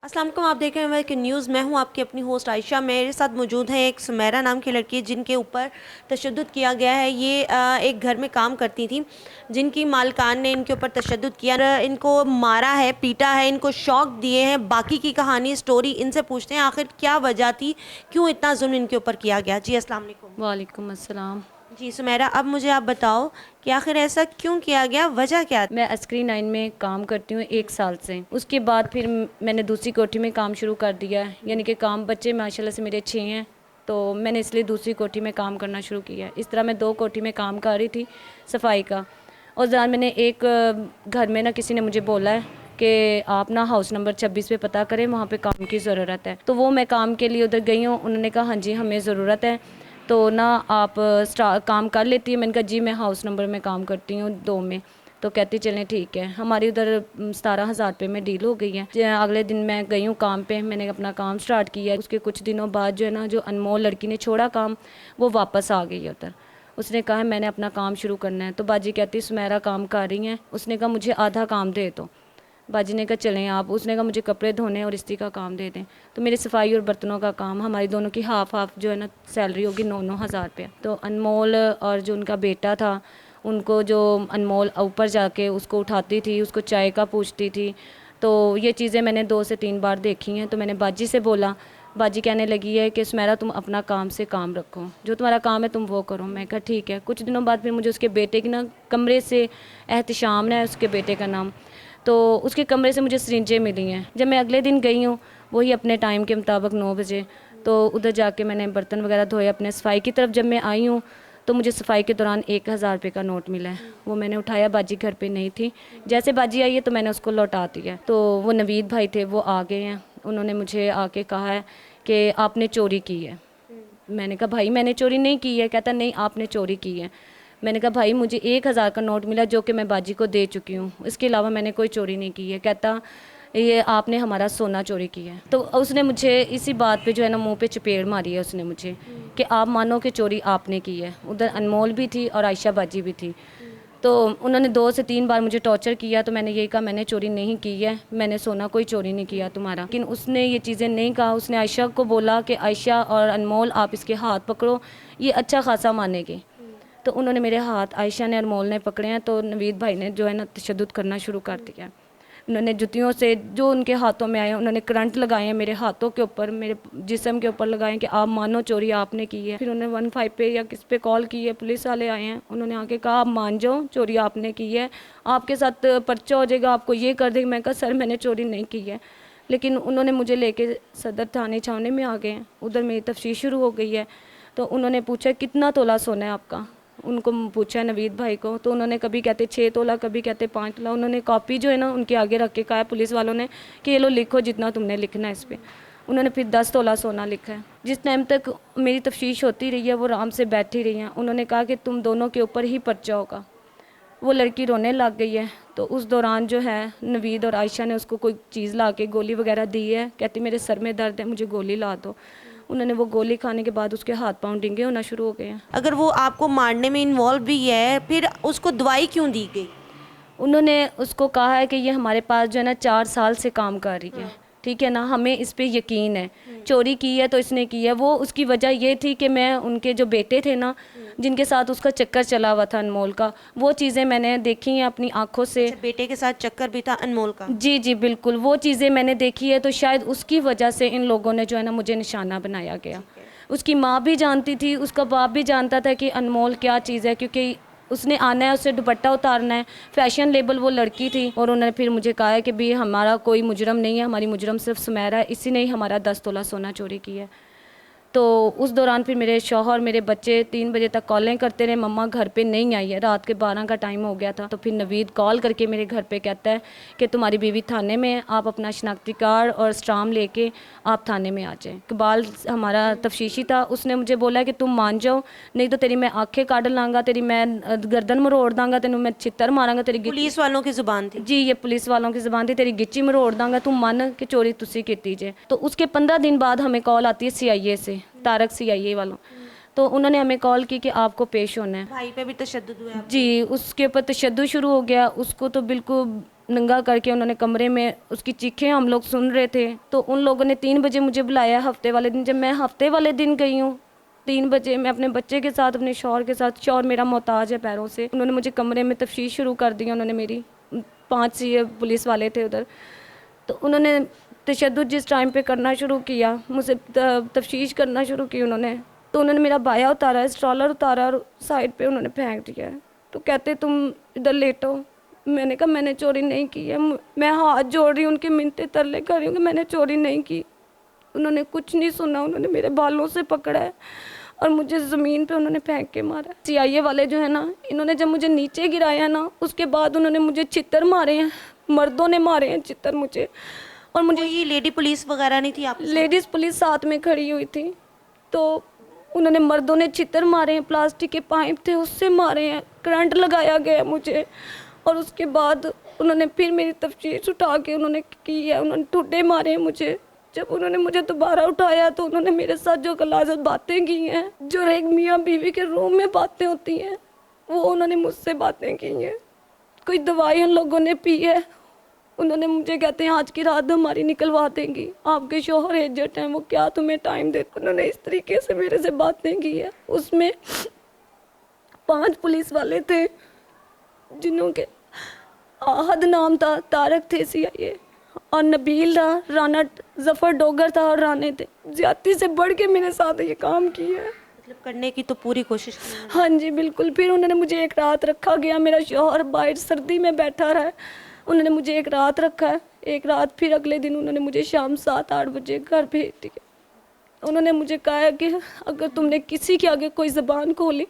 अस्सलाम वालेकुम, आप देख रहे हैं कि न्यूज़। मैं हूं आपकी अपनी होस्ट आयशा। मेरे साथ मौजूद है एक सुमेरा नाम की लड़की जिनके ऊपर तशद्दुद किया गया है। ये एक घर में काम करती थी जिनकी मालकान ने इनके ऊपर तशद्दुद किया, इनको मारा है, पीटा है, इनको शौक दिए हैं। बाकी की कहानी स्टोरी इनसे पूछते हैं आखिर क्या वजह थी, क्यों इतना जुल्म इनके ऊपर किया गया। जी अस्सलाम वालेकुम। वालेकुम अस्सलाम। जी सुमेरा, अब मुझे आप बताओ कि आखिर ऐसा क्यों किया गया, वजह क्या थी? मैं अस्करी 9 में काम करती हूँ 1 साल से। उसके बाद फिर मैंने दूसरी कोठी में काम शुरू कर दिया है, यानी कि काम बच्चे माशाल्लाह से मेरे 6 हैं, तो मैंने इसलिए दूसरी कोठी में काम करना शुरू किया है। इस तरह मैं 2 कोठी में काम कर रही थी सफाई का। और ज़रा मैंने एक घर में ना किसी ने मुझे बोला है कि आप ना हाउस नंबर 26 पे पता करें, वहाँ पे काम की ज़रूरत है। तो वो मैं काम के लिए उधर गई हूँ। उन्होंने कहा हाँ जी हमें ज़रूरत है, तो ना आप काम कर लेती है। मैंने कहा जी मैं हाउस नंबर में काम करती हूँ 2 में। तो कहती चलें ठीक है। हमारी उधर 17,000 रुपये में डील हो गई है। अगले दिन मैं गई हूँ काम पे, मैंने अपना काम स्टार्ट किया है। उसके कुछ दिनों बाद जो है ना, जो अनमोल लड़की ने छोड़ा काम, वो वापस आ गई है उधर। उसने कहा है मैंने अपना काम शुरू करना है। तो बाजी कहती सुमेरा काम कर रही हैं। उसने कहा मुझे आधा काम दे दो। बाजी ने कहा चलें आप। उसने कहा मुझे कपड़े धोने और इस्त्री का काम दे दें। तो मेरी सफाई और बर्तनों का काम, हमारी दोनों की हाफ हाफ जो है ना सैलरी होगी 9-9 हज़ार रुपये। तो अनमोल और जो उनका बेटा था, उनको जो अनमोल ऊपर जाके उसको उठाती थी, उसको चाय का पूछती थी। तो ये चीज़ें मैंने 2 से 3 बार देखी हैं। तो मैंने बाजी से बोला, बाजी कहने लगी है कि सुमेरा तुम अपना काम से काम रखो, जो तुम्हारा काम है तुम वो करो। मैं कहा ठीक है। कुछ दिनों बाद फिर मुझे उसके बेटे की ना कमरे से, एहतिशाम है उसके बेटे का नाम, तो उसके कमरे से मुझे सिरिंजें मिली हैं। जब मैं अगले दिन गई हूँ वही अपने टाइम के मुताबिक 9 बजे, तो उधर जाके मैंने बर्तन वगैरह धोए। अपने सफाई की तरफ जब मैं आई हूँ तो मुझे सफाई के दौरान 1,000 रुपये का नोट मिला है। वो मैंने उठाया, बाजी घर पे नहीं थी। जैसे बाजी आई है तो मैंने उसको लौटा दिया। तो वो नवीद भाई थे, वो आ गए हैं। उन्होंने मुझे आके कहा है कि आपने चोरी की है। मैंने कहा भाई मैंने चोरी नहीं की है। कहता नहीं आपने चोरी की है। मैंने कहा भाई मुझे 1,000 का नोट मिला जो कि मैं बाजी को दे चुकी हूँ, इसके अलावा मैंने कोई चोरी नहीं की है। कहता ये आपने हमारा सोना चोरी किया है। तो उसने मुझे इसी बात पे जो है ना मुंह पे चपेड़ मारी है उसने मुझे, कि आप मानो कि चोरी आपने की है। उधर अनमोल भी थी और आयशा बाजी भी थी। तो उन्होंने 2 से 3 बार मुझे टॉर्चर किया। तो मैंने यही कहा मैंने चोरी नहीं की है, मैंने सोना कोई चोरी नहीं किया तुम्हारा। लेकिन उसने ये चीज़ें नहीं कहा। उसने आयशा को बोला कि आयशा और अनमोल आप इसके हाथ पकड़ो, ये अच्छा खासा मानेगी। तो उन्होंने मेरे हाथ, आयशा ने और मोल ने पकड़े हैं। तो नवीद भाई ने जो है ना तशद्दुद करना शुरू कर दिया। उन्होंने जुतियों से जो उनके हाथों में आए, उन्होंने करंट लगाए हैं मेरे हाथों के ऊपर, मेरे जिस्म के ऊपर लगाए हैं कि आप मानो चोरी आपने की है। फिर उन्होंने 15 पे या किस पे कॉल की है, पुलिस वाले आए हैं। उन्होंने आके कहा आप मान जाओ चोरी आपने की है, आपके साथ पर्चा हो जाएगा, आपको ये कर देगा। मैं कहा सर मैंने चोरी नहीं की है। लेकिन उन्होंने मुझे लेके सदर थाने छावनी में आ गए हैं। उधर मेरी तफ्तीश शुरू हो गई है। तो उन्होंने पूछा कितना तोला सोना है आपका। उनको पूछा नवीद भाई को, तो उन्होंने कभी कहते 6 तोला, कभी कहते 5 तोला। उन्होंने कॉपी जो है ना उनके आगे रख के कहा पुलिस वालों ने कि ये लो लिखो जितना तुमने लिखना है इस पर। उन्होंने फिर 10 तोला सोना लिखा है। जिस टाइम तक मेरी तफ्तीश होती रही है वो आराम से बैठी रही हैं। उन्होंने कहा कि तुम दोनों के ऊपर ही पर्चा होगा। वो लड़की रोने लग गई है। तो उस दौरान जो है नवीद और आयशा ने उसको कोई चीज़ ला के गोली वगैरह दी है। कहती मेरे सर में दर्द है, मुझे गोली ला दो। उन्होंने वो गोली खाने के बाद उसके हाथ पांव डिंगे होना शुरू हो गए हैं। अगर वो आपको मारने में इन्वॉल्व भी है, फिर उसको दवाई क्यों दी गई? उन्होंने उसको कहा है कि ये हमारे पास जो है ना 4 साल से काम कर रही है, ठीक है ना, हमें इस पे यकीन है, चोरी की है तो इसने की है। वो उसकी वजह ये थी कि मैं उनके जो बेटे थे ना, जिनके साथ उसका चक्कर चला हुआ था अनमोल का, वो चीज़ें मैंने देखी हैं अपनी आंखों से। अच्छा, बेटे के साथ चक्कर भी था अनमोल का? जी जी बिल्कुल, वो चीज़ें मैंने देखी है। तो शायद उसकी वजह से इन लोगों ने जो है ना मुझे निशाना बनाया गया। उसकी माँ भी जानती थी, उसका बाप भी जानता था कि अनमोल क्या चीज़ है, क्योंकि उसने आना है, उससे दुपट्टा उतारना है। फैशन लेबल वो लड़की थी। और उन्होंने फिर मुझे कहा है कि भी हमारा कोई मुजरम नहीं है, हमारी मुजरम सिर्फ सुमेरा है, इसी ने ही हमारा 10 तोला सोना चोरी किया है। तो उस दौरान फिर मेरे शौहर, मेरे बच्चे 3 बजे तक कॉलें करते रहे, मम्मा घर पे नहीं आई है। रात के 12 का टाइम हो गया था। तो फिर नवीद कॉल करके मेरे घर पे कहता है कि तुम्हारी बीवी थाने में है, आप अपना शनाख्ती कार्ड और स्टाम लेके आप थाने में आ जाएं। इकबाल हमारा तफ्तीशी था, उसने मुझे बोला कि तुम मान जाओ, नहीं तो तेरी मैं आंखें काट लांगा, तेरी मैं गर्दन मरोड़ दांगा, तेन मैं छितर मारांगा, तेरी पुलिस वालों की जुबान थी? जी ये पुलिस वालों की ज़बान थी, तेरी गिच्ची मरोड़ दांगा, तुम मन कि चोरी तुसी की जे। तो उसके 15 दिन बाद हमें कॉल आती है CIA से, तारक CIA वालों। तो उन्होंने हमें कॉल की कि आपको पेश होना है। भाई पे भी तशद्दुद हुआ है? जी उसके ऊपर तशद्दुद शुरू हो गया। उसको तो बिल्कुल नंगा करके उन्होंने कमरे में उसकी चीखें हम लोग सुन रहे थे। तो उन लोगों ने 3 बजे मुझे बुलाया हफ्ते वाले दिन। जब मैं हफ्ते वाले दिन गई हूँ 3 बजे, मैं अपने बच्चे के साथ, अपने शौहर के साथ, शौहर मेरा मोहताज है पैरों से, उन्होंने मुझे कमरे में तफ्तीश शुरू कर दी। उन्होंने मेरी 5 ये पुलिस वाले थे उधर, तो उन्होंने तशद्दुद जिस टाइम पे करना शुरू किया, मुझसे तफ्तीश करना शुरू की उन्होंने, तो उन्होंने मेरा बाया उतारा, स्ट्रॉलर उतारा और साइड पे उन्होंने फेंक दिया है। तो कहते तुम इधर लेटो। मैंने कहा मैंने चोरी नहीं की है, मैं हाथ जोड़ रही हूँ, उनके मिन्नतें तरले कर रही हूँ कि मैंने चोरी नहीं की। उन्होंने कुछ नहीं सुना, उन्होंने मेरे बालों से पकड़ा है और मुझे ज़मीन पे उन्होंने फेंक के मारा। CIA वाले जो है ना, इन्होंने जब मुझे नीचे गिराया ना, उसके बाद उन्होंने मुझे चित्तर मारे हैं, मर्दों ने मारे हैं चित्तर मुझे। और मुझे ये लेडी पुलिस वगैरह नहीं थी आप? लेडीज़ पुलिस साथ में खड़ी हुई थी, तो उन्होंने मर्दों ने चित्तर मारे हैं, प्लास्टिक के पाइप थे उससे मारे हैं, करंट लगाया गया मुझे। और उसके बाद उन्होंने फिर मेरी तफ्तीश उठा के उन्होंने की है, उन्होंने ठुड्डे मारे हैं मुझे। जब उन्होंने मुझे दोबारा उठाया तो उन्होंने मेरे साथ जो गलाजत बातें की हैं, जो एक मियाँ बीवी के रूम में बातें होती हैं, वो उन्होंने मुझसे बातें की हैं। कोई दवाई उन लोगों ने पी है, उन्होंने मुझे कहते हैं आज की रात हमारी निकलवा देंगी, आपके शौहर एजेंट हैं, वो क्या तुम्हें टाइम देते। उन्होंने इस तरीके से मेरे से बातें की है। उसमें 5 पुलिस वाले थे जिन्हों के आहद नाम था, तारक थे CIA, और नबील था, राना जफ़र डोगर था और राने थे। ज्यादती से बढ़ के मेरे साथ ये काम किया है। मतलब करने की तो पूरी कोशिश की है। हाँ जी बिल्कुल। फिर उन्होंने मुझे एक रात रखा गया, मेरा शौहर बाहर सर्दी में बैठा रहा, उन्होंने मुझे एक रात रखा है। एक रात फिर अगले दिन उन्होंने मुझे शाम 7-8 बजे घर भेज दिया। उन्होंने मुझे कहा है कि अगर तुमने किसी के आगे कोई ज़बान खोली,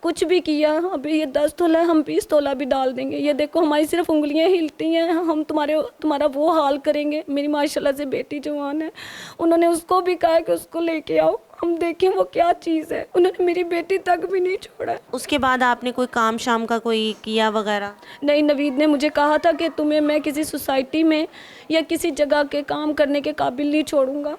कुछ भी किया, अभी ये 10 तोला है, हम 20 तोला भी डाल देंगे। ये देखो हमारी सिर्फ उंगलियां हिलती हैं, हम तुम्हारा वो हाल करेंगे। मेरी माशाल्लाह से बेटी जवान है। उन्होंने उसको भी कहा कि उसको लेके आओ, हम देखें वो क्या चीज़ है। उन्होंने मेरी बेटी तक भी नहीं छोड़ा। उसके बाद आपने कोई काम शाम का कोई किया वगैरह? नहीं, नवीद ने मुझे कहा था कि तुम्हें मैं किसी सोसाइटी में या किसी जगह के काम करने के काबिल नहीं छोड़ूंगा।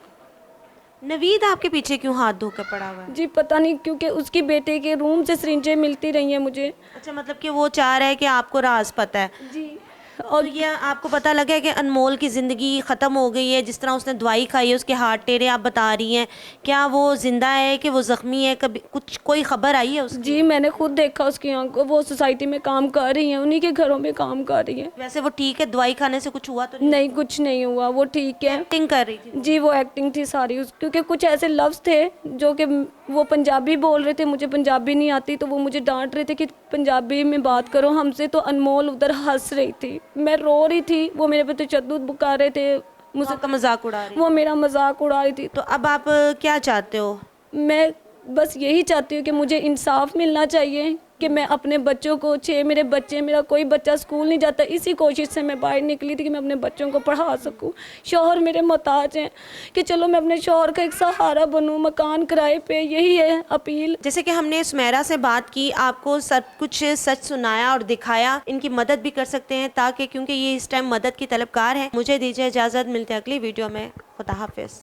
नवीद आपके पीछे क्यों हाथ धो के पड़ा हुआ है? जी पता नहीं, क्योंकि उसकी बेटे के रूम से सिरिंजें मिलती रही हैं मुझे। अच्छा, मतलब कि वो चाह रहा है कि आपको राज पता है। जी। और ये आपको पता लगा है कि अनमोल की ज़िंदगी ख़त्म हो गई है, जिस तरह उसने दवाई खाई है, उसके हाथ टेढ़े आप बता रही हैं, क्या वो ज़िंदा है कि वो ज़ख्मी है? कभी कुछ कोई ख़बर आई है उसकी? जी मैंने खुद देखा उसकी आंखों, वो सोसाइटी में काम कर रही हैं, उन्हीं के घरों में काम कर रही हैं। वैसे वो ठीक है? दवाई खाने से कुछ हुआ तो नहीं, कुछ नहीं हुआ, वो ठीक है। एक्टिंग कर रही थी? जी वो एक्टिंग थी सारी क्योंकि कुछ ऐसे लफ्ज़ थे जो कि वो पंजाबी बोल रहे थे, मुझे पंजाबी नहीं आती, तो वो मुझे डांट रहे थे कि पंजाबी में बात करो हमसे। तो अनमोल उधर हंस रही थी, मैं रो रही थी, वो मेरे पे तशद्दुद बुका रहे थे, मुझसे आपका मजाक उड़ा रही? वो मेरा मजाक उड़ा रही थी। तो अब आप क्या चाहते हो? मैं बस यही चाहती हूँ कि मुझे इंसाफ मिलना चाहिए कि मैं अपने बच्चों को, 6 मेरे बच्चे, मेरा कोई बच्चा स्कूल नहीं जाता, इसी कोशिश से मैं बाहर निकली थी कि मैं अपने बच्चों को पढ़ा सकूं। शौहर मेरे मोहताज हैं कि चलो मैं अपने शौहर का एक सहारा बनूं, मकान किराए पे, यही है अपील। जैसे कि हमने सुमेरा से बात की, आपको सब कुछ सच सुनाया और दिखाया, इनकी मदद भी कर सकते हैं ताकि, क्योंकि ये इस टाइम मदद की तलबगार है। मुझे दीजिए इजाज़त, मिलते हैं अगली वीडियो में। खुदा हाफिज़।